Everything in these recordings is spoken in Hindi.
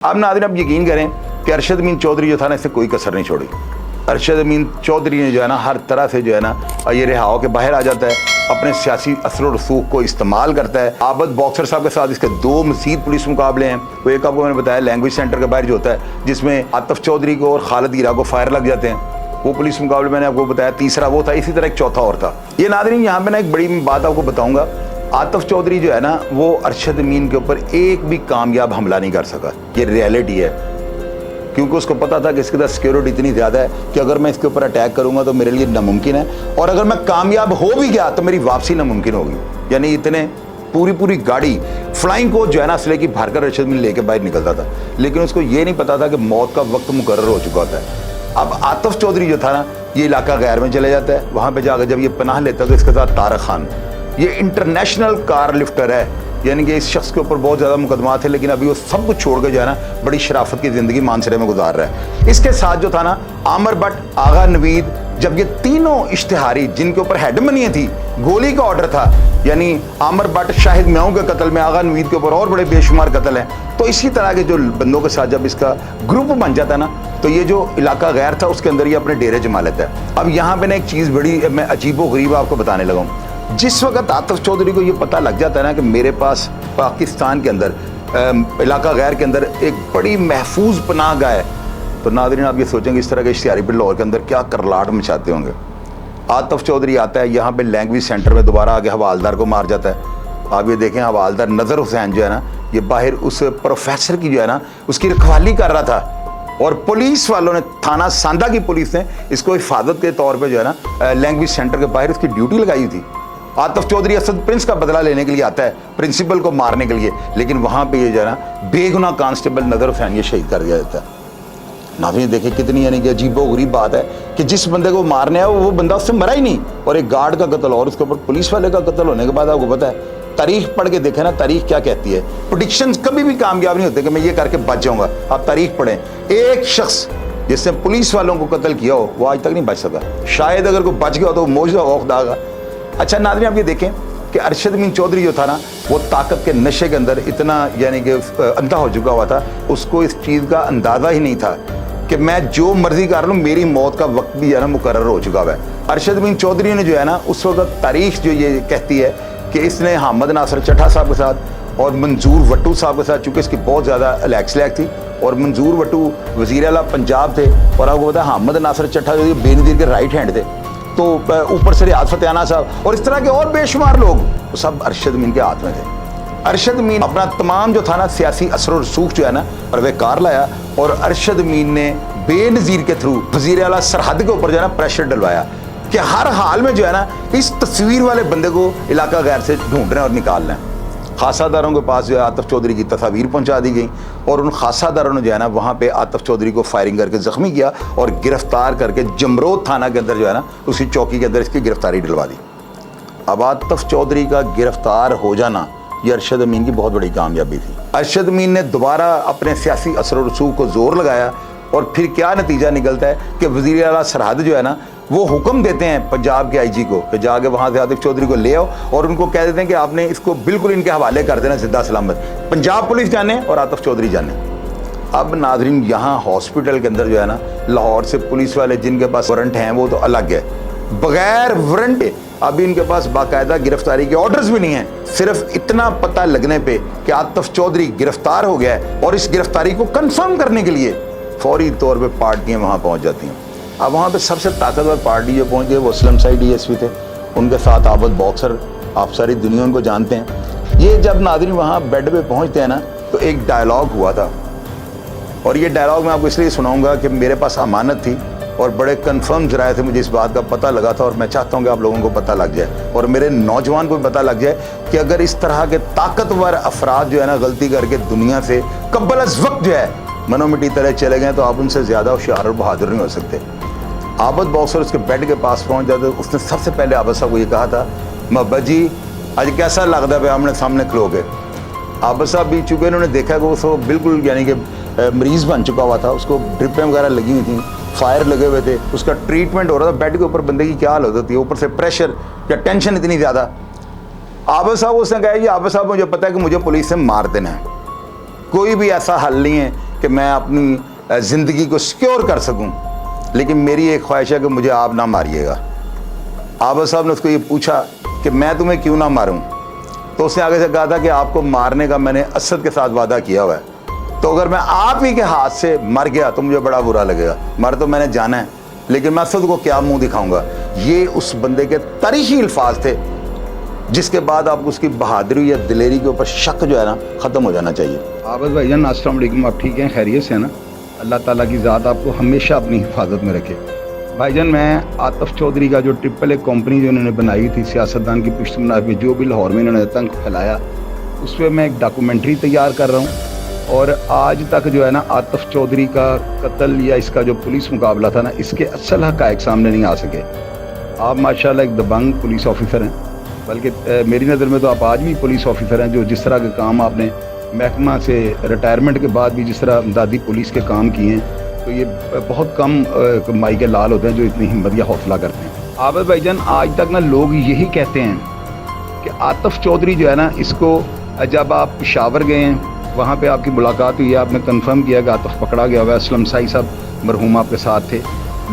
अब नाज़रीन आप यकीन करें कि अरशद अमीन चौधरी जो था ना, इससे कोई कसर नहीं छोड़ी। अरशद अमीन चौधरी ने जो है ना हर तरह से जो है ना ये रिहा होकर बाहर आ जाता है, अपने सियासी असर और रसूख को इस्तेमाल करता है। आबद बॉक्सर साहब के साथ इसके दो मज़ीद पुलिस मुकाबले हैं। वो एक आपको मैंने बताया लैंग्वेज सेंटर के बाहर जो होता है, जिसमें आतिफ चौधरी को और खालिद गिरा को फायर लग जाते हैं। वो पुलिस मुकाबले मैंने आपको बताया, तीसरा वो था। इसी तरह एक चौथा और था। ये नाज़रीन यहाँ पे ना एक बड़ी बात आपको बताऊँगा, आतिफ चौधरी जो है ना वो अरशद अमीन के ऊपर एक भी कामयाब हमला नहीं कर सका। ये रियलिटी है, क्योंकि उसको पता था कि इसके साथ सिक्योरिटी इतनी ज़्यादा है कि अगर मैं इसके ऊपर अटैक करूंगा तो मेरे लिए नामुमकिन है, और अगर मैं कामयाब हो भी गया तो मेरी वापसी नामुमकिन होगी। यानी इतने पूरी गाड़ी फ्लाइंग कोच जो है ना असले की भरकर अरशद अमीन लेके बाहर निकलता था, लेकिन उसको ये नहीं पता था कि मौत का वक्त मुकर्रर हो चुका होता है। अब आतिफ चौधरी जो था ना, ये इलाका गैर में चले जाता है। वहाँ पर जाकर जब ये पनाह लेता है तो इसके साथ तारक खान, ये इंटरनेशनल कार लिफ्टर है, यानी कि इस शख्स के ऊपर बहुत ज़्यादा मुकदमात है, लेकिन अभी वो सब कुछ छोड़ के जो है ना बड़ी शराफत की ज़िंदगी मानसरे में गुजार रहा है। इसके साथ जो था ना आमिर भट्ट, आगा नवीद, जब ये तीनों इश्तिहारी जिनके ऊपर हेड मनियाँ थी, गोली का ऑर्डर था, यानी आमिर भट्ट शाहिद म्याऊं के कत्ल में, आगा नवीद के ऊपर और बड़े बेशुमार कत्ल हैं। तो इसी तरह के जो बंदों के साथ जब इसका ग्रुप बन जाता है ना, तो ये जो इलाका गैर था उसके अंदर ये अपने डेरे जमा लेता है। अब यहाँ पे ना एक चीज़ बड़ी मैं अजीबो गरीब आपको बताने लगा हूँ। जिस वक्त आतिफ चौधरी को ये पता लग जाता है ना कि मेरे पास पाकिस्तान के अंदर इलाका गैर के अंदर एक बड़ी महफूज पनाहगाह है, तो नाज़रीन आप ये सोचेंगे इस तरह के इश्तिहारी पे लाहौर के अंदर क्या करलाट मचाते होंगे। आतिफ चौधरी आता है यहाँ पे लैंग्वेज सेंटर में, दोबारा आगे हवालदार को मार जाता है। आप ये देखें हवालदार नज़र हुसैन जो है ना, ये बाहर उस प्रोफेसर की जो है ना उसकी रखवाली कर रहा था, और पुलिस वालों ने, थाना सांदा की पुलिस ने इसको हिफाजत के तौर पर जो है ना लैंग्वेज सेंटर के बाहर उसकी ड्यूटी लगाई थी। आतिफ चौधरी असद प्रिंस का बदला लेने के लिए आता है, प्रिंसिपल को मारने के लिए, लेकिन वहाँ पे ये जो है ना बेगुनाह कांस्टेबल नदर हुसैन ये शहीद कर दिया जाता है। नाज़रीन देखिए कितनी यानी कि अजीबो गरीब बात है कि जिस बंदे को मारने आया वो बंदा उससे मरा ही नहीं, और एक गार्ड का कत्ल और उसके ऊपर पुलिस वाले का कत्ल होने के बाद आपको पता है, तारीख पढ़ के देखें ना, तारीख क्या कहती है। प्रेडिक्शंस कभी भी कामयाब नहीं होते कि मैं ये करके बच जाऊँगा। आप तारीख पढ़ें, एक शख्स जिसने पुलिस वालों को कत्ल किया हो वो आज तक नहीं बच सका। शायद अगर कोई बच गया हो तो मौजूदा होगा खुदा का। अच्छा नाज़रीन आप ये देखें कि अरशद अमीन चौधरी जो था ना, वो ताकत के नशे के अंदर इतना यानी कि अंधा हो चुका हुआ था, उसको इस चीज़ का अंदाज़ा ही नहीं था कि मैं जो मर्जी कर लूँ, मेरी मौत का वक्त भी जो है ना मुकर्रर हो चुका हुआ है। अरशद अमीन चौधरी ने जो है ना उस वक्त तारीख जो ये कहती है कि इसने हामिद नासिर चट्टा साहब के साथ और मंजूर वट्टू साहब के साथ, चूँकि इसकी बहुत ज़्यादा अलैक थी, और मंजूर वट्टू वज़ीर आला पंजाब थे, और आपको पता है हामिद नासिर चट्टा जो बेनज़ीर के राइट हैंड थे, तो ऊपर से रियाज फतेहाना साहब और इस तरह के और बेशुमार लोग, वो सब अरशद अमीन के हाथ में थे। अरशद अमीन अपना तमाम जो था ना सियासी असर और रसूख जो है ना परवेकार लाया, और अरशद अमीन ने बेनज़ीर के थ्रू वज़ीर आला सरहद के ऊपर जो है ना प्रेशर डलवाया कि हर हाल में जो है ना इस तस्वीर वाले बंदे को इलाका गैर से ढूंढना और निकालना है। खासादारों के पास जो है आतिफ चौधरी की तस्वीर पहुंचा दी गई, और उन खासादारों ने जो है ना वहाँ पे आतिफ चौधरी को फायरिंग करके ज़ख्मी किया और गिरफ्तार करके जमरोद थाना के अंदर जो है ना उसी चौकी के अंदर इसकी गिरफ्तारी डलवा दी। अब आतिफ चौधरी का गिरफ्तार हो जाना ये अरशद अमीन की बहुत बड़ी कामयाबी थी। अरशद अमीन ने दोबारा अपने सियासी असर और रसूख को ज़ोर लगाया, और फिर क्या नतीजा निकलता है कि वज़ीर आला सरहद जो है ना वो हुक्म देते हैं पंजाब के आईजी को कि जाके वहाँ से आतिफ चौधरी को ले आओ, और उनको कह देते हैं कि आपने इसको बिल्कुल इनके हवाले कर देना जिद्दा सलामत, पंजाब पुलिस जाने और आतिफ चौधरी जाने। अब नाज़रीन यहाँ हॉस्पिटल के अंदर जो है ना लाहौर से पुलिस वाले जिनके पास वारंट हैं वो तो अलग है, बगैर वारंट अभी इनके पास बाकायदा गिरफ्तारी के ऑर्डर्स भी नहीं हैं। सिर्फ इतना पता लगने पे कि आतिफ चौधरी गिरफ्तार हो गया है, और इस गिरफ्तारी को कंफर्म करने के लिए फौरी तौर पे पार्टियां वहाँ पहुँच जाती हैं। अब वहाँ पे सबसे ताकतवर पार्टी जो पहुँच गई वो असलम साई DSP थे, उनके साथ आबद बॉक्सर, आप सारी दुनिया उनको जानते हैं। ये जब नाज़रीन वहाँ बेड पे पहुँचते हैं ना, तो एक डायलॉग हुआ था, और ये डायलॉग मैं आपको इसलिए सुनाऊँगा कि मेरे पास अमानत थी और बड़े कन्फर्म ज़राए थे, मुझे इस बात का पता लगा था, और मैं चाहता हूँ कि आप लोगों को पता लग जाए और मेरे नौजवान को भी पता लग जाए कि अगर इस तरह के ताकतवर अफराद जो है ना गलती करके दुनिया से कब्ल अज़ वक्त जो है मनो मिट्टी तरह चले गए, तो आप उनसे ज़्यादा होशियार और बहादुर नहीं हो सकते। आबद बॉक्सर उसके बेड के पास पहुँच जाते, उसने सबसे पहले आबद साहब को ये कहा था, मोहब्बत जी आज कैसा लगता है आमने सामने खलो के। आबद साहब भी चूँकि उन्होंने देखा कि वो बिल्कुल यानी कि मरीज़ बन चुका हुआ था, उसको ड्रिपें वगैरह लगी हुई थी, फायर लगे हुए थे, उसका ट्रीटमेंट हो रहा था, बेड के ऊपर बंदे की क्या हालत होती है, ऊपर से प्रेशर या टेंशन इतनी ज़्यादा। आबद साहब उसने कहा, ये आबद साहब मुझे पता है कि मुझे पुलिस से मार देना है, कोई भी ऐसा हल नहीं है कि मैं अपनी ज़िंदगी को सिक्योर कर सकूं, लेकिन मेरी एक ख्वाहिश है कि मुझे आप ना मारिएगा। आबद साहब ने उसको ये पूछा कि मैं तुम्हें क्यों ना मारूं, तो उसने आगे से कहा था कि आपको मारने का मैंने असद के साथ वादा किया हुआ है, तो अगर मैं आप ही के हाथ से मर गया तो मुझे बड़ा बुरा लगेगा। मर तो मैंने जाना है, लेकिन मैं असद को क्या मुंह दिखाऊंगा। ये उस बंदे के तरीही अल्फाज थे जिसके बाद आपको उसकी बहादुरी या दिलेरी के ऊपर शक जो है ना ख़त्म हो जाना चाहिए। आबद भाईजान अस्सलाम वालेकुम, आप ठीक हैं, खैरियत से हैं ना? अल्लाह ताला की ज़ात आपको हमेशा अपनी हिफाजत में रखे। भाईजान, मैं आतिफ चौधरी का जो ट्रिपल ए कंपनी जो इन्होंने बनाई थी सियासतदान की पुश्तमनाफ में, जो भी लाहौर में इन्होंने आतंक फैलाया, उस पर मैं एक डॉक्यूमेंट्री तैयार कर रहा हूँ। और आज तक जो है ना आतिफ चौधरी का कत्ल या इसका जो पुलिस मुकाबला था ना, इसके असल हक़ाइक़ सामने नहीं आ सके। आप माशाल्लाह एक दबंग पुलिस ऑफिसर हैं, बल्कि मेरी नज़र में तो आप आज भी पुलिस ऑफिसर हैं। जो जिस तरह के काम आपने महकमा से रिटायरमेंट के बाद भी जिस तरह इमदादी पुलिस के काम किए हैं, तो ये बहुत कम माई के लाल होते हैं जो इतनी हिम्मत या हौसला करते हैं। आबद भाईजान, आज तक ना लोग यही कहते हैं कि आतिफ चौधरी जो है ना, इसको जब आप पेशावर गए हैं, वहाँ पे आपकी मुलाकात हुई है, आपने कंफर्म किया कि आतिफ पकड़ा गया हुआ है, असलम साई साहब मरहूम आपके साथ थे।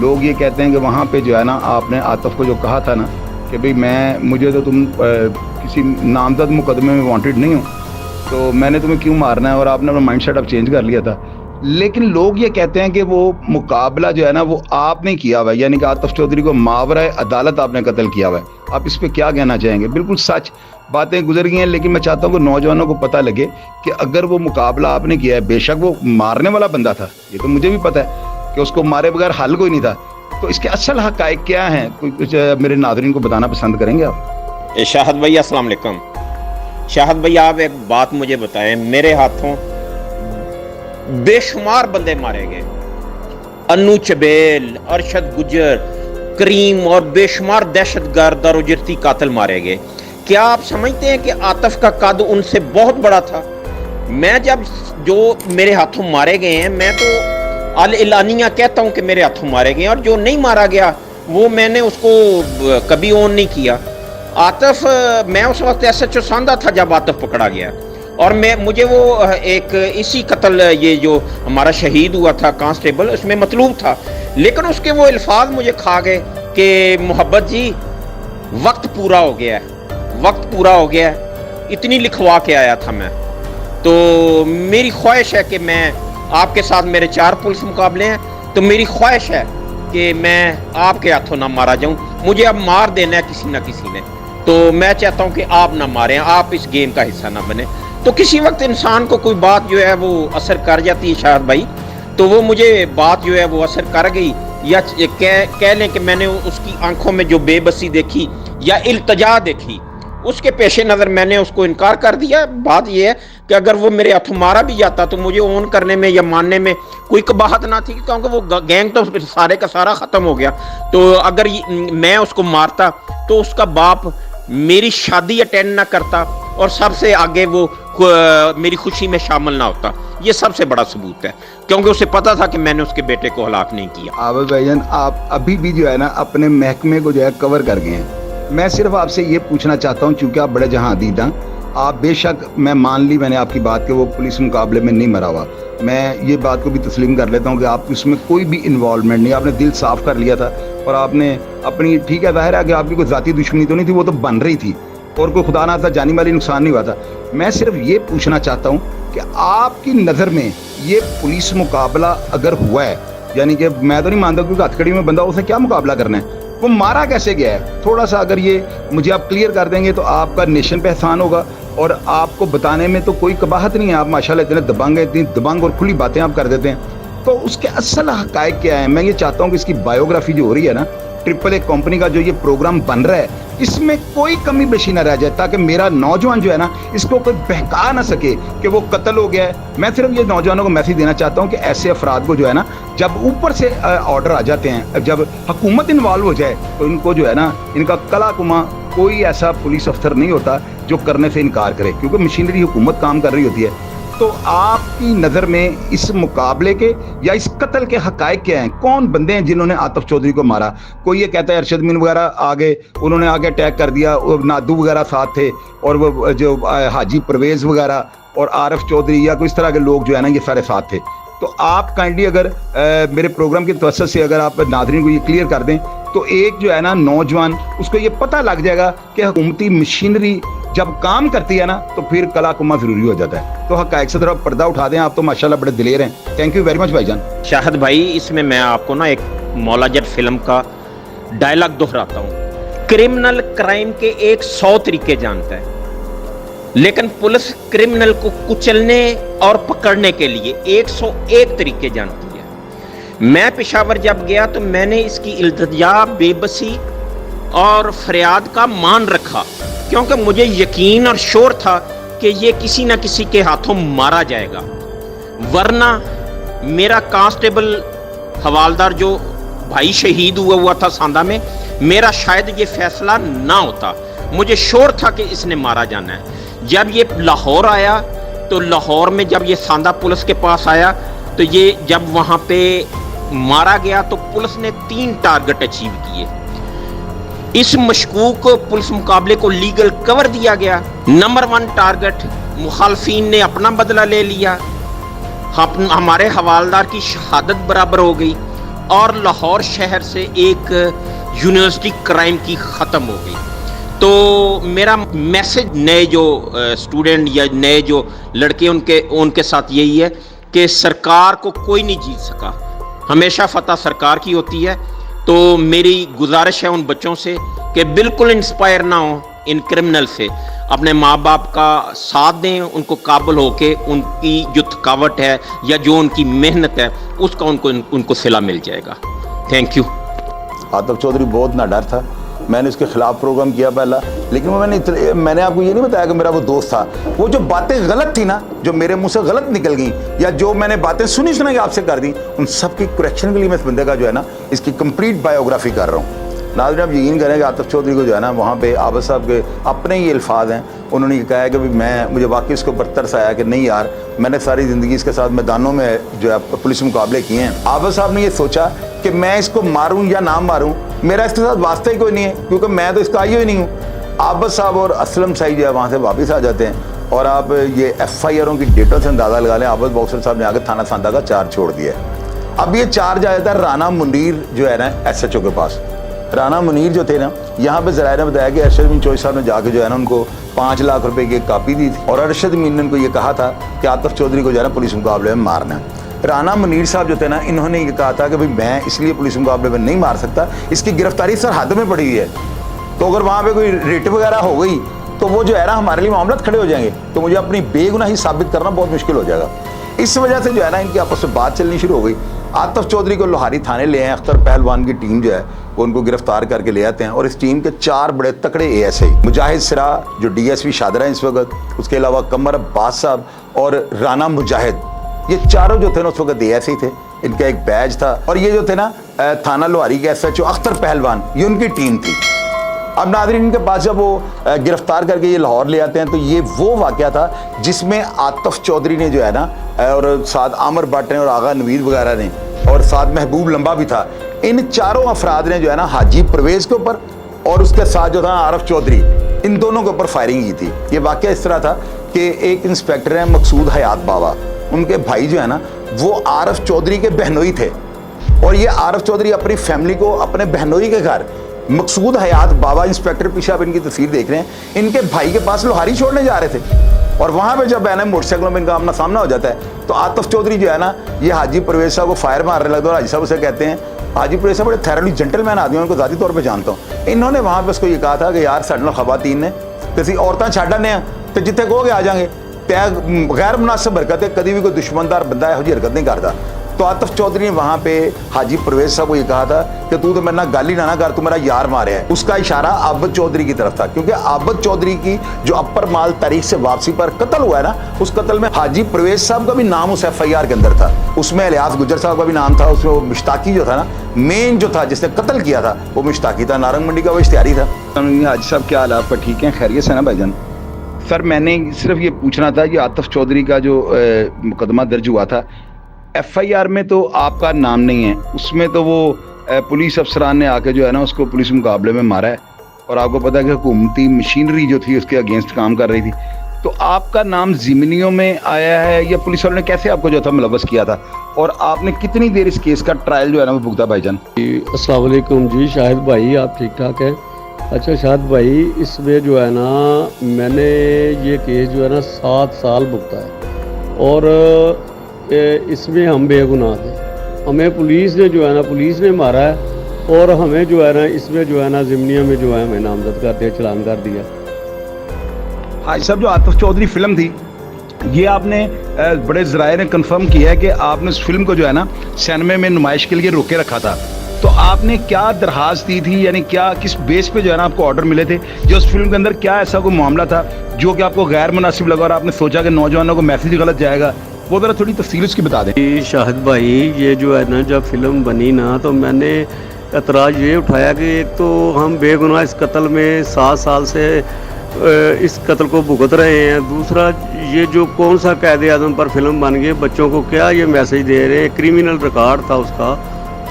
लोग ये कहते हैं कि वहाँ पे जो है ना आपने आतिफ को जो कहा था ना कि भाई मुझे तो तुम किसी नामजद मुकदमे में वांटेड नहीं हो, तो मैंने तुम्हें क्यों मारना है, और आपने अपना माइंड सेट अब चेंज कर लिया था। लेकिन लोग ये कहते हैं कि वो मुकाबला जो है ना वो आपने किया हुआ है, यानी कि आतिफ चौधरी को मावरा अदालत आपने कत्ल किया हुआ है। आप इस पे क्या कहना चाहेंगे? बिल्कुल सच बातें गुजर गई हैं, लेकिन मैं चाहता हूँ कि नौजवानों को पता लगे कि अगर वो मुकाबला आपने किया है, बेशक वो मारने वाला बंदा था, ये तो मुझे भी पता है कि उसको मारे बगैर हल कोई नहीं था, तो इसके असल हक़ाइक़ क्या हैं, कुछ मेरे नाज़रीन को बताना पसंद करेंगे आप? शाहद भैया अस्सलाम वालेकुम। शाहद भैया, आप एक बात मुझे बताएं, मेरे हाथों बेशुमार बंदे मारे गए, अन्नू चबेल, अरशद गुजर, करीम और बेशुमार दहशतगर्द और उजरती कातिल मारे गए। क्या आप समझते हैं कि आतिफ का कद उनसे बहुत बड़ा था? मैं जब जो मेरे हाथों मारे गए हैं, मैं तो अल इलानिया कहता हूं कि मेरे हाथों मारे गए, और जो नहीं मारा गया वो मैंने उसको कभी ऑन नहीं किया। आतिफ, मैं उस वक्त SHO सांदा था जब आतिफ पकड़ा गया, और मुझे वो एक इसी कत्ल, ये जो हमारा शहीद हुआ था कांस्टेबल, उसमें मतलूब था, लेकिन उसके वो अल्फाज मुझे खा गए कि मोहब्बत जी वक्त पूरा हो गया है, वक्त पूरा हो गया है, इतनी लिखवा के आया था मैं। तो मेरी ख्वाहिश है कि मैं आपके साथ, मेरे 4 पुलिस मुकाबले हैं, तो मेरी ख्वाहिश है कि मैं आपके हाथों ना मारा जाऊं। मुझे अब मार देना है किसी ना किसी ने, तो मैं चाहता हूं कि आप ना मारें, आप इस गेम का हिस्सा ना बने। तो किसी वक्त इंसान को कोई बात जो है वो असर कर जाती है शायद भाई, तो वो मुझे बात जो है वो असर कर गई, या कह लें कि मैंने उसकी आंखों में जो बेबसी देखी या इल्तजा देखी, उसके पेश नज़र मैंने उसको इनकार कर दिया। बात यह है कि अगर वो मेरे हाथों मारा भी जाता तो मुझे ऑन करने में या मानने में कोई कबाहत ना थी, क्योंकि वो गैंग तो सारे का सारा ख़त्म हो गया। तो अगर मैं उसको मारता तो उसका बाप मेरी शादी अटेंड ना करता, और सबसे आगे वो मेरी खुशी में शामिल ना होता। ये सबसे बड़ा सबूत है, क्योंकि उसे पता था कि मैंने उसके बेटे को हलाक नहीं किया। आबद भाईजान, आप अभी भी जो है ना अपने महकमे को जो है कवर कर गए हैं। मैं सिर्फ आपसे ये पूछना चाहता हूँ, चूँकि आप बड़े जहाँ अदीद हैं, आप बेशक, मैं मान ली मैंने आपकी बात कि वो पुलिस मुकाबले में नहीं मरा हुआ, मैं ये बात को भी तस्लीम कर लेता हूँ कि आप उसमें कोई भी इन्वॉल्वमेंट नहीं, आपने दिल साफ़ कर लिया था, और आपने अपनी, ठीक है, ज़ाहिर है कि आपकी कोई ज़ाती दुश्मनी तो नहीं थी, वो तो बन रही थी, और कोई खुदा ना था जानी माली नुकसान नहीं हुआ था। मैं सिर्फ ये पूछना चाहता हूँ कि आपकी नज़र में ये पुलिस मुकाबला अगर हुआ है, यानी कि मैं तो नहीं मानता क्योंकि हथकड़ी में बंदा, उसे क्या मुकाबला करना है, वो मारा कैसे गया है, थोड़ा सा अगर ये मुझे आप क्लियर कर देंगे तो आपका नेशन पे एहसान होगा, और आपको बताने में तो कोई कबाहत नहीं है। आप माशाल्लाह इतने दबंग हैं, इतनी दबंग और खुली बातें आप कर देते हैं, तो उसके असल हक़ाइक़ क्या है? मैं ये चाहता हूँ कि इसकी बायोग्राफी जो हो रही है ना, ट्रिपल ए कंपनी का जो ये प्रोग्राम बन रहा है, इसमें कोई कमी बेशी ना रह जाए, ताकि मेरा नौजवान जो है ना इसको कोई बहका ना सके कि वो कत्ल हो गया है। मैं सिर्फ ये नौजवानों को मैसेज देना चाहता हूँ कि ऐसे अफराद को जो है ना, जब ऊपर से ऑर्डर आ जाते हैं, जब हुकूमत इन्वॉल्व हो जाए, तो इनको जो है ना, इनका कला कुमा कोई ऐसा पुलिस अफसर नहीं होता जो करने से इनकार करे, क्योंकि मशीनरी हुकूमत काम कर रही होती है। तो आपकी नज़र में इस मुकाबले के या इस कत्ल के हक़ाइक़ क्या हैं? कौन बंदे हैं जिन्होंने आतिफ चौधरी को मारा? कोई ये कहता है अरशद मीन वगैरह आगे, उन्होंने आगे अटैक कर दिया, नादू वगैरह साथ थे, और वो जो हाजी परवेज़ वगैरह और आरिफ चौधरी या कोई इस तरह के लोग जो है ना, ये सारे साथ थे। तो आप काइंडली अगर मेरे प्रोग्राम की तवज्जो से अगर आप नाज़रीन को ये क्लियर कर दें तो एक जो है ना नौजवान उसको ये पता लग जाएगा कि हुकूमती मशीनरी जब काम करती है ना तो फिर कला कुमा जरूरी हो जाता है। तो हक़ाइक़ से तरफ पर्दा उठा दें, आप तो माशाल्लाह बड़े दिलेर हैं। थैंक यू वेरी मच भाईजान। शाहिद भाई, इसमें मैं आपको ना एक मौलाजर फिल्म का डायलॉग दोहराता हूँ। क्रिमिनल क्राइम के 100 तरीके जानता है, लेकिन पुलिस क्रिमिनल को कुचलने और पकड़ने के लिए 101 तरीके जानती है। मैं पेशावर जब गया तो मैंने इसकी इल्तिजा, बेबसी और फरियाद का मान रखा, क्योंकि मुझे यकीन और शोर था कि ये किसी न किसी के हाथों मारा जाएगा, वरना मेरा कांस्टेबल हवालदार जो भाई शहीद हुआ था सांदा में, मेरा शायद ये फैसला ना होता। मुझे शोर था कि इसने मारा जाना है। जब ये लाहौर आया तो लाहौर में जब ये सांदा पुलिस के पास आया तो ये जब वहाँ पे मारा गया तो पुलिस ने 3 टारगेट अचीव किए। इस मशकूक पुलिस मुकाबले को लीगल कवर दिया गया। नंबर 1 टारगेट, मुखालफीन ने अपना बदला ले लिया, हमारे हवालदार की शहादत बराबर हो गई और लाहौर शहर से एक यूनिवर्सिटी क्राइम की ख़त्म हो गई। तो मेरा मैसेज नए जो स्टूडेंट या नए जो लड़के उनके साथ यही है कि सरकार को कोई नहीं जीत सका, हमेशा फतह सरकार की होती है। तो मेरी गुजारिश है उन बच्चों से कि बिल्कुल इंस्पायर ना हो इन क्रिमिनल से, अपने माँ बाप का साथ दें, उनको काबिल होके उनकी जो थकावट है या जो उनकी मेहनत है उसका उनको सिला मिल जाएगा। Thank you. आतिफ चौधरी बहुत ना डर था, मैंने उसके खिलाफ प्रोग्राम किया पहला, लेकिन मैंने आपको ये नहीं बताया कि मेरा वो दोस्त था। वो जो बातें गलत थी ना, जो मेरे मुंह से गलत निकल गई या जो मैंने बातें सुनी के आपसे कर दी, उन सब की करेक्शन के लिए मैं इस बंदे का जो है ना इसकी कंप्लीट बायोग्राफी कर रहा हूँ। नाज़रीन, आप यकीन करें कि आतिफ चौधरी को जो है ना वहाँ पे आबद साहब के अपने ही अल्फाज हैं, उन्होंने ये कहा है कि मुझे वाकई उसके ऊपर तरस आया कि नहीं यार, मैंने सारी ज़िंदगी इसके साथ मैदानों में जो है पुलिस मुकाबले किए हैं। आबद साहब ने ये सोचा कि मैं इसको मारूं या ना मारूं, मेरा इसके साथ वास्ता ही कोई नहीं है, क्योंकि मैं तो इसका आइयो ही नहीं हूँ। आबद साहब और असलम साई जो है वहाँ से वापस आ जाते हैं और आप ये FIRों की डेटों से अंदाज़ा लगा लें, आबद बॉक्सर साहब ने आगे थाना सांदा का चार्ज छोड़ दिया है। अब ये चार्ज आया था राना मुनीर जो है ना SHO के पास। राना मुनीर जो थे ना, यहाँ पे ज़राए ने बताया कि अरशद मीन चौधरी साहब ने जाके जो है ना उनको 5 लाख रुपए की एक कापी दी थी और अरशद मीन ने उनको ये कहा था कि आतिफ चौधरी को जो है ना पुलिस मुकाबले में मारना है। राना मुनीर साहब जो थे ना, इन्होंने ये कहा था कि भाई मैं इसलिए पुलिस मुकाबले में नहीं मार सकता, इसकी गिरफ्तारी सरहद में पड़ी हुई है, तो अगर वहाँ पे कोई रेट वगैरह हो गई तो वो जो है ना हमारे लिए मामला खड़े हो जाएंगे, तो मुझे अपनी बेगुनाही साबित करना बहुत मुश्किल हो जाएगा। इस वजह से जो है ना इनकी आपस में बात चलनी शुरू हो गई। आतिफ चौधरी को लोहारी थाने ले आए, अख्तर पहलवान की टीम जो है वो उनको गिरफ्तार करके ले आते हैं और इस टीम के 4 बड़े तकड़े ASI, मुजाहिद सिरा जो DSP शादरा इस वक्त, उसके अलावा कमर अब्बास साहब और राना मुजाहिद, ये चारों जो थे ना उस वक्त ASI थे, इनका एक बैच था। और ये जो थे ना थाना लोहारी के SHO अख्तर पहलवान, ये उनकी टीम थी। अब नाज़रीन, इनके पास जब वो गिरफ्तार करके ये लाहौर ले आते हैं तो ये वो वाक़या था जिसमें आतिफ चौधरी ने जो है ना और साथ आमर भट्ट ने और आगा नवीद वगैरह ने और साथ महबूब लंबा भी था, इन चारों अफराद ने जो है ना हाजी परवेज के ऊपर और उसके साथ जो था आरिफ चौधरी, इन दोनों के ऊपर फायरिंग की थी। ये वाक़या इस तरह था कि एक इंस्पेक्टर है मकसूद हयात बाबा, उनके भाई जो है ना वो आरिफ चौधरी के बहनोई थे और ये आरिफ चौधरी अपनी फैमिली को अपने बहनोई के घर मकसूद हयात बाबा इंस्पेक्टर, पीछे आप इनकी तस्वीर देख रहे हैं, इनके भाई के पास लोहारी छोड़ने जा रहे थे और वहाँ पे जब है ना मोटरसाइकिलों में इनका आमना सामना हो जाता है तो आतिफ चौधरी जो है ना ये हाजी परवेज साहब को फायर मारने लगता है और हाजी साहब उसे कहते हैं, हाजी परवेज साहब बड़े थैरली जेंटलमैन आदमी, उनको ज़ाती तौर पर जानता हूँ। इन्होंने वहाँ पर उसको ये कहा था कि यार साढ़े नाल खवातीन ने किसी औरतां छड्ड आने तो जिथे कहोगे आ जाएंगे, तै गैर मुनासिब हरकत है, कभी भी कोई दुश्मनदार बंदा यहो जी हरकत नहीं करता। तो आतिफ चौधरी ने वहाँ पे हाजी परवेज साहब को ये कहा था कि तू तो मेरे ना गाली ना कर, तू मेरा यार मारे है। उसका इशारा आबद चौधरी की तरफ था, क्योंकि आबद चौधरी की जो अपर माल तारीख से वापसी पर कत्ल हुआ है ना, उस कत्ल में हाजी परवेज साहब का भी नाम उस FIR के अंदर था, उसमें इलियास गुजर साहब का भी नाम था, उसमें वो मुश्ताकी जो था ना, मेन जो था जिसने कत्ल किया था वो मुश्ताकी था, नारंग मंडी का वो इश्तिहारी था। हाजी साहब क्या हाल है आपका, ठीक है, खैरियत से ना भाईजान? सर मैंने सिर्फ ये पूछना था कि आतिफ चौधरी का जो मुकदमा दर्ज हुआ था FIR में तो आपका नाम नहीं है, उसमें तो वो पुलिस अफसरान ने आके जो है ना उसको पुलिस मुकाबले में मारा है और आपको पता है कि हुकूमती मशीनरी जो थी उसके अगेंस्ट काम कर रही थी। तो आपका नाम ज़िमनियों में आया है या पुलिस वालों ने कैसे आपको जो था मुलव्वस किया था, और आपने कितनी देर इस केस का ट्रायल जो है ना वो भुगता भाईजान? अस्सलाम वालेकुम जी, शाहिद भाई आप ठीक ठाक हैं? अच्छा शाहिद भाई, इसमें जो है ना मैंने ये केस जो है ना 7 साल भुगता है और इसमें हम बेगुनाह थे। हमें पुलिस ने जो है ना पुलिस ने मारा है और हमें जो है ना इसमें जो है ना ज़िमनिया में जो है हमें नामजद कर दिया, चालान कर दिया। हाजी साहब, जो आतिफ चौधरी फिल्म थी ये आपने बड़े ज़राए ने कंफर्म किया है कि आपने उस फिल्म को जो है ना सिनेमा में नुमाइश के लिए रोके रखा था। तो आपने क्या दरखास्त दी थी, यानी क्या किस बेस पे जो है ना आपको ऑर्डर मिले थे? जो उस फिल्म के अंदर क्या ऐसा कोई मामला था जो कि आपको गैर मुनासिब लगा और आपने सोचा कि नौजवानों को मैसेज गलत जाएगा, वो ज़रा थोड़ी तफसील उसकी बता दें। जी शाहिद भाई, ये जो है ना जब फिल्म बनी ना तो मैंने एतराज़ ये उठाया कि एक तो हम बेगुनाह इस कत्ल में 7 साल से इस कत्ल को भुगत रहे हैं, दूसरा ये जो कौन सा कैद आज़म पर फिल्म बन गई, बच्चों को क्या ये मैसेज दे रहे हैं, क्रिमिनल रिकॉर्ड था उसका।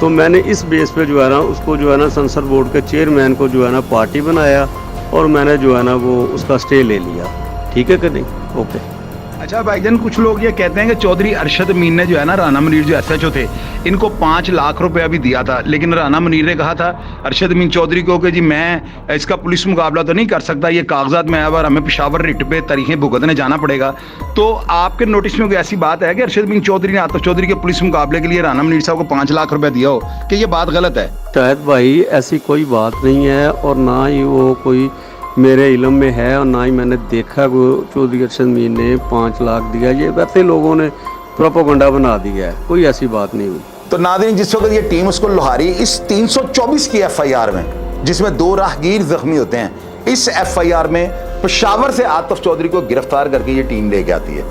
तो मैंने इस बेस पे जो है ना उसको जो है ना सेंसर बोर्ड के चेयरमैन को जो है ना पार्टी बनाया और मैंने जो है ना वो उसका स्टे ले लिया। ठीक है कि नहीं? ओके। अच्छा भाईजान, कुछ लोग ये कहते हैं कि चौधरी अरशद मीन ने जो है ना राना मुनीर जो SHO थे इनको 5 लाख रुपया भी दिया था, लेकिन राना मुनीर ने कहा था अरशद मीन चौधरी को कि जी मैं इसका पुलिस मुकाबला तो नहीं कर सकता, ये कागजात में आया और हमें पेशावर रिट पे तारीखें भुगतने जाना पड़ेगा। तो आपके नोटिस में कोई ऐसी बात है कि अरशद मीन चौधरी ने आतिफ चौधरी के पुलिस मुकाबले के लिए राना मुनीर साहब को 5 लाख रुपया दिया हो, कि ये बात गलत है? शाहिद भाई, ऐसी कोई बात नहीं है और ना ही वो कोई मेरे इल्म में है और ना ही मैंने देखा को चौधरी अरशद मीन ने 5 लाख दिया। ये वैसे लोगों ने प्रोपेगेंडा बना दिया है, कोई ऐसी बात नहीं हुई। तो नाज़रीन, जिस वक्त ये टीम उसको लोहारी इस 324 की FIR में, जिसमें 2 राहगीर जख्मी होते हैं, इस FIR में पेशावर से आतिफ चौधरी को गिरफ्तार करके ये टीम लेके आती है।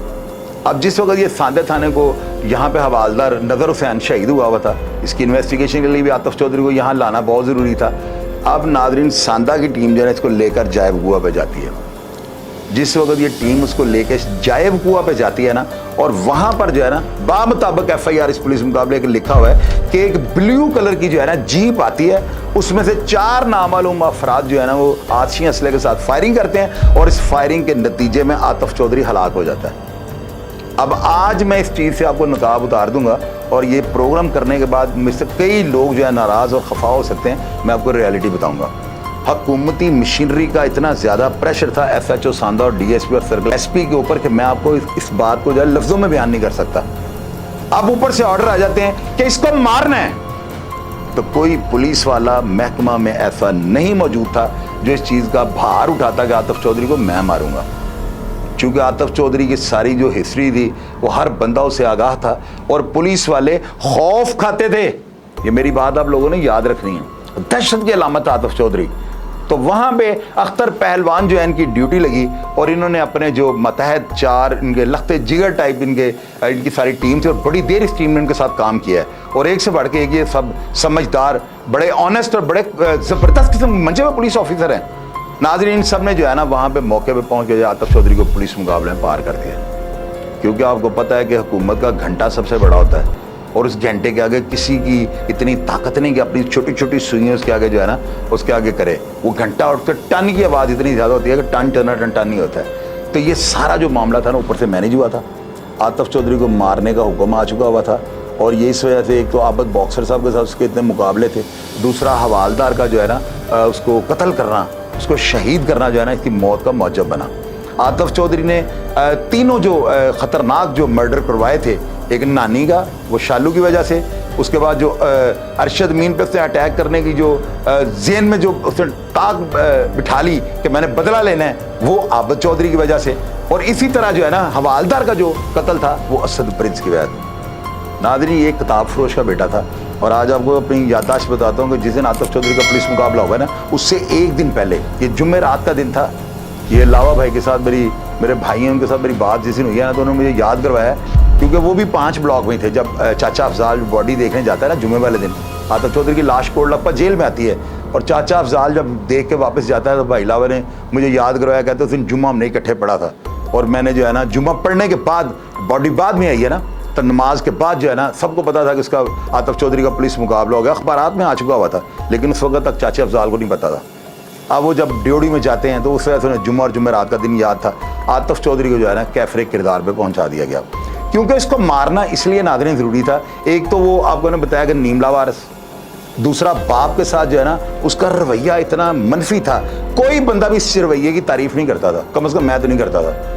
अब जिस वक्त ये सांदे थाने को यहाँ पे हवालदार नज़र हुसैन शहीद हुआ था, इसकी इन्वेस्टिगेशन के लिए भी आतिफ चौधरी को यहाँ लाना बहुत ज़रूरी था। अब नादरीन, सांदा की टीम जो है इसको लेकर जायब कुआ पे जाती है। जिस वक्त ये टीम उसको लेकर जायब कुआ पे जाती है ना, और वहाँ पर जो है ना बामुताबिक FIR इस पुलिस मुकाबले के लिखा हुआ है कि एक ब्लू कलर की जो है ना जीप आती है, उसमें से 4 नामालूम अफराद जो है ना वो आतिशी असले के साथ फायरिंग करते हैं और इस फायरिंग के नतीजे में आतिफ चौधरी हलाक हो जाता है। अब आज मैं इस चीज़ से आपको नकाब उतार दूंगा और ये प्रोग्राम करने के बाद मुझसे कई लोग जो है नाराज़ और खफा हो सकते हैं। मैं आपको रियलिटी बताऊंगा। हुकूमती मशीनरी का इतना ज़्यादा प्रेशर था SHO सांदा और DSP और सर्कल SP के ऊपर कि मैं आपको इस बात को जो है लफ्ज़ों में बयान नहीं कर सकता। अब ऊपर से ऑर्डर आ जाते हैं कि इसको मारना है, तो कोई पुलिस वाला महकमा में ऐसा नहीं मौजूद था जो इस चीज़ का भार उठाता कि आतिफ चौधरी को मैं मारूंगा। चूँकि आतिफ चौधरी की सारी जो हिस्ट्री थी वो हर बंदा उससे आगाह था और पुलिस वाले खौफ खाते थे। ये मेरी बात आप लोगों ने याद रखनी है। दहशत की अलामत आतिफ चौधरी। तो वहाँ पे अख्तर पहलवान जो है इनकी ड्यूटी लगी और इन्होंने अपने जो मतहत 4 इनके लखते जिगर टाइप इनकी सारी टीम थी और बड़ी देर इस टीम ने इनके साथ काम किया है और एक से बढ़ के एक ये सब समझदार, बड़े ऑनेस्ट और बड़े ज़बरदस्त किस्म मंजे हुए पुलिस ऑफिसर हैं। नाज़रीन, सब ने जो है ना वहाँ पे मौके पे पहुँच के आतिफ चौधरी को पुलिस मुकाबले में पार कर दिया, क्योंकि आपको पता है कि हुकूमत का घंटा सबसे बड़ा होता है और उस घंटे के आगे किसी की इतनी ताकत नहीं कि अपनी छोटी छोटी सुइयाँ उसके आगे जो है ना उसके आगे करे। वो घंटा उठकर टन की आवाज़ इतनी ज़्यादा होती है कि टन टन नहीं होता है। तो ये सारा जो मामला था ना ऊपर से मैनेज हुआ था। आतिफ चौधरी को मारने का हुक्म आ चुका हुआ था और ये इस वजह से एक तो आबद बॉक्सर साहब के साथ उसके इतने मुकाबले थे, दूसरा हवालदार का जो है ना उसको कत्ल करना, उसको शहीद करना जो है ना इसकी मौत का मौजब बना। आतिफ चौधरी ने 3 जो ख़तरनाक जो मर्डर करवाए थे, एक नानी का वो शालू की वजह से, उसके बाद जो अरशद मीन पे उसने अटैक करने की जो ज़हन में जो उसने ताक बिठा ली कि मैंने बदला लेना है, वो आबद चौधरी की वजह से, और इसी तरह जो है ना हवालदार का जो कत्ल था वो असद प्रिंस की वजह से। नादरी ये किताब फरोश का बेटा था और आज आपको अपनी याददाश्त बताता हूँ कि जिस दिन आतिफ चौधरी का पुलिस मुकाबला हुआ ना उससे एक दिन पहले, ये जुम्मे रात का दिन था, ये लावा भाई के साथ मेरे भाई हैं उनके साथ मेरी बात जिस दिन हुई है ना तो उन्होंने मुझे याद करवाया, क्योंकि वो भी 5 ब्लॉक में थे जब चाचा अफजाल बॉडी देखने जाता है ना जुम्मे वाले दिन। आतिफ चौधरी की लाश कोटलप्पा जेल में आती है और चाचा अफजाल जब देख के वापस जाता है तो भाई लावा ने मुझे याद करवाया, कहते उस दिन जुम्मा हमने इकट्ठे पढ़ा था और मैंने जो है ना जुम्मा पढ़ने के बाद, बॉडी बाद में आई है ना, तो नमाज के बाद जो है ना सबको पता था कि उसका आतिफ चौधरी का पुलिस मुकाबला हो गया, अखबारात में आ चुका हुआ था, लेकिन उस वक्त तक चाचा अफजाल को नहीं पता था। अब वो जब ड्योढ़ी में जाते हैं तो उस वजह से उन्हें जुम्मा और जुमेरात का दिन याद था। आतिफ चौधरी को जो है ना कैफरे किरदार पे पहुंचा दिया गया, क्योंकि इसको मारना इसलिए नादरीन ज़रूरी था। एक तो वो आपको ने बताया कि नीमला वारस, दूसरा बाप के साथ जो है ना उसका रवैया इतना मनफी था, कोई बंदा भी इस रवैये की तारीफ नहीं करता था, कम से कम मैं तो नहीं करता था।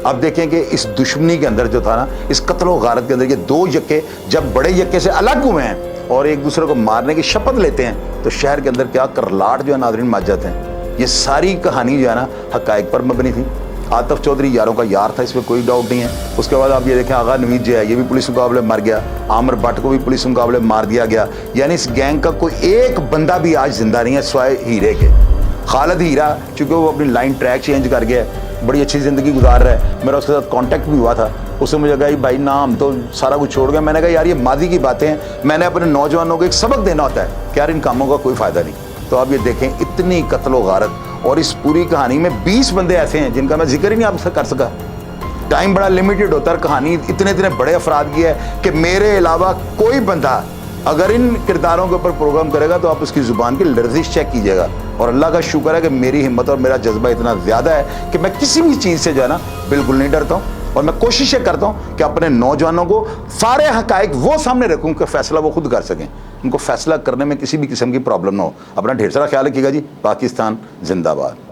अब देखें कि इस दुश्मनी के अंदर जो था ना, इस कत्ल व गारत के अंदर ये दो यक्के जब बड़े यक्के से अलग हुए हैं और एक दूसरे को मारने की शपथ लेते हैं तो शहर के अंदर क्या करलाट जो है नादरीन मच जाते हैं। ये सारी कहानी जो है ना हकायक पर मबनी थी। आतिफ चौधरी यारों का यार था, इसमें कोई डाउट नहीं है। उसके बाद आप ये देखें आगा नवीद जो है ये भी पुलिस मुकाबले मर गया, आमिर भट्ट को भी पुलिस मुकाबले मार दिया गया। यानी इस गैंग का कोई एक बंदा भी आज जिंदा नहीं है सिवाय हीरे के। खालिद हीरा चूँकि वो अपनी लाइन ट्रैक चेंज कर गया, बड़ी अच्छी ज़िंदगी गुजार रहा है, मेरा उसके साथ कांटेक्ट भी हुआ था। उसने मुझे कहा भाई ना हम तो सारा कुछ छोड़ गए। मैंने कहा यार ये मादी की बातें हैं, मैंने अपने नौजवानों को एक सबक देना होता है कि यार इन कामों का कोई फ़ायदा नहीं। तो आप ये देखें इतनी कत्ल व गारत, और इस पूरी कहानी में 20 बंदे ऐसे हैं जिनका मैं जिक्र ही नहीं आपसे कर सका। टाइम बड़ा लिमिटेड होता है, कहानी इतने इतने बड़े अफराद की है कि मेरे अलावा कोई बंदा अगर इन किरदारों के ऊपर प्रोग्राम करेगा तो आप उसकी ज़ुबान की लर्जिश चेक कीजिएगा। और अल्लाह का शुक्र है कि मेरी हिम्मत और मेरा जज्बा इतना ज़्यादा है कि मैं किसी भी चीज़ से जो है ना बिल्कुल नहीं डरता हूँ, और मैं कोशिशें करता हूँ कि अपने नौजवानों को सारे हकायक वो सामने रखूँ कि फ़ैसला वो खुद कर सकें, उनको फ़ैसला करने में किसी भी किस्म की प्रॉब्लम ना हो। अपना ढेर सारा ख्याल रखिएगा जी। पाकिस्तान जिंदाबाद।